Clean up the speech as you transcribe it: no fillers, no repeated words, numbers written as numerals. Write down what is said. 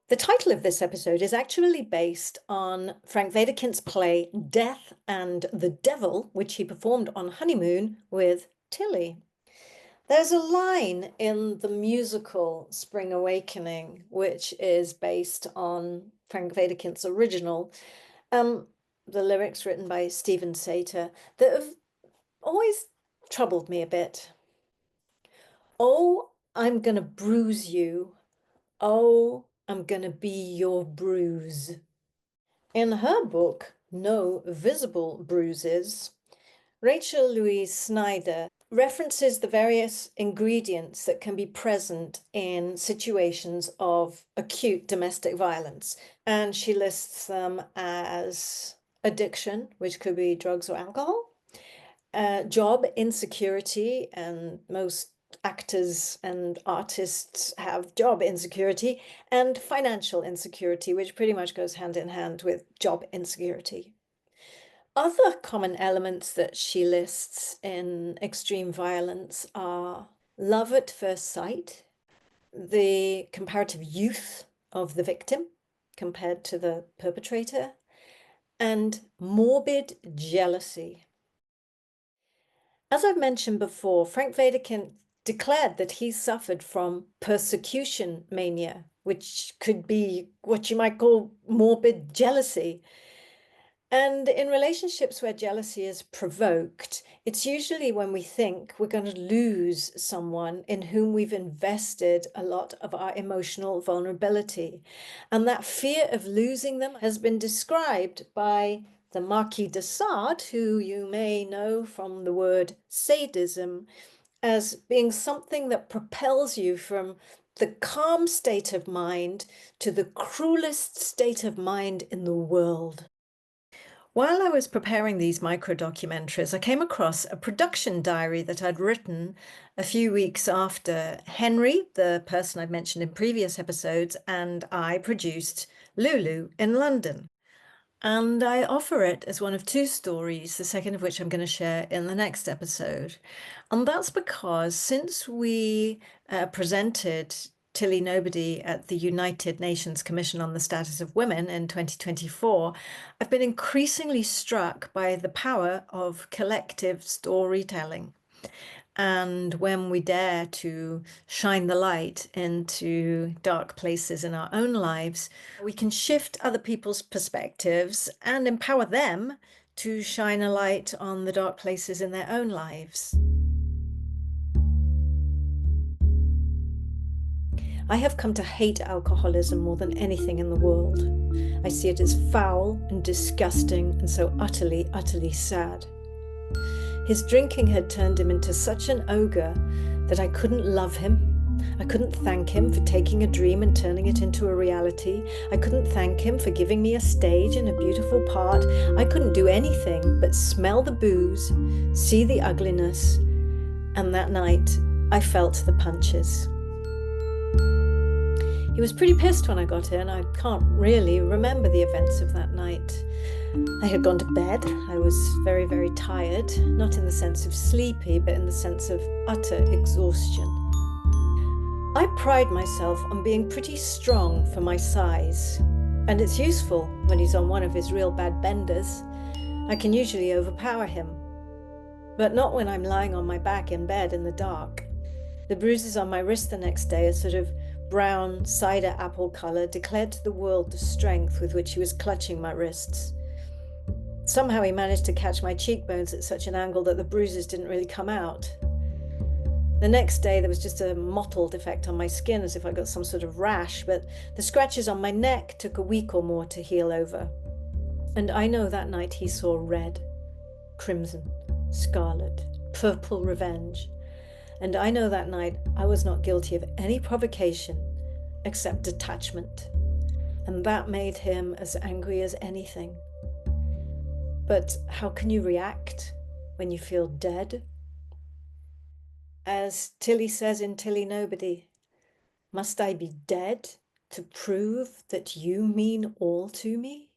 The title of this episode is actually based on Frank Wedekind's play Death and the Devil, which he performed on honeymoon with Tilly. There's a line in the musical Spring Awakening, which is based on Frank Wedekind's original, the lyrics written by Stephen Sater, that have always troubled me a bit. Oh, I'm gonna bruise you. Oh, I'm gonna be your bruise. In her book, No Visible Bruises, Rachel Louise Snyder references the various ingredients that can be present in situations of acute domestic violence. And she lists them as addiction, which could be drugs or alcohol, job insecurity, and most actors and artists have job insecurity, and financial insecurity, which pretty much goes hand in hand with job insecurity. Other common elements that she lists in extreme violence are love at first sight, the comparative youth of the victim compared to the perpetrator, and morbid jealousy. As I've mentioned before, Frank Wedekind declared that he suffered from persecution mania, which could be what you might call morbid jealousy. And in relationships where jealousy is provoked, it's usually when we think we're going to lose someone in whom we've invested a lot of our emotional vulnerability. And that fear of losing them has been described by the Marquis de Sade, who you may know from the word sadism, as being something that propels you from the calm state of mind to the cruelest state of mind in the world. While I was preparing these micro-documentaries, I came across a production diary that I'd written a few weeks after Henry, the person I'd mentioned in previous episodes, and I produced LULU in London. And I offer it as one of two stories, the second of which I'm going to share in the next episode. And that's because since we presented Tilly Nobody at the United Nations Commission on the Status of Women in 2024, I've been increasingly struck by the power of collective storytelling. And when we dare to shine the light into dark places in our own lives, we can shift other people's perspectives and empower them to shine a light on the dark places in their own lives. I have come to hate alcoholism more than anything in the world. I see it as foul and disgusting and so utterly, utterly sad. His drinking had turned him into such an ogre that I couldn't love him. I couldn't thank him for taking a dream and turning it into a reality. I couldn't thank him for giving me a stage and a beautiful part. I couldn't do anything but smell the booze, see the ugliness, and that night I felt the punches. He was pretty pissed when I got in. I can't really remember the events of that night. I had gone to bed. I was very, very tired, not in the sense of sleepy, but in the sense of utter exhaustion. I pride myself on being pretty strong for my size, and it's useful when he's on one of his real bad benders. I can usually overpower him, but not when I'm lying on my back in bed in the dark. The bruises on my wrist the next day, a sort of brown cider apple color, declared to the world the strength with which he was clutching my wrists. Somehow he managed to catch my cheekbones at such an angle that the bruises didn't really come out. The next day there was just a mottled effect on my skin, as if I got some sort of rash, but the scratches on my neck took a week or more to heal over. And I know that night he saw red, crimson, scarlet, purple revenge. And I know that night I was not guilty of any provocation except detachment. And that made him as angry as anything. But how can you react when you feel dead? As Tilly says in Tilly Nobody, must I be dead to prove that you mean all to me?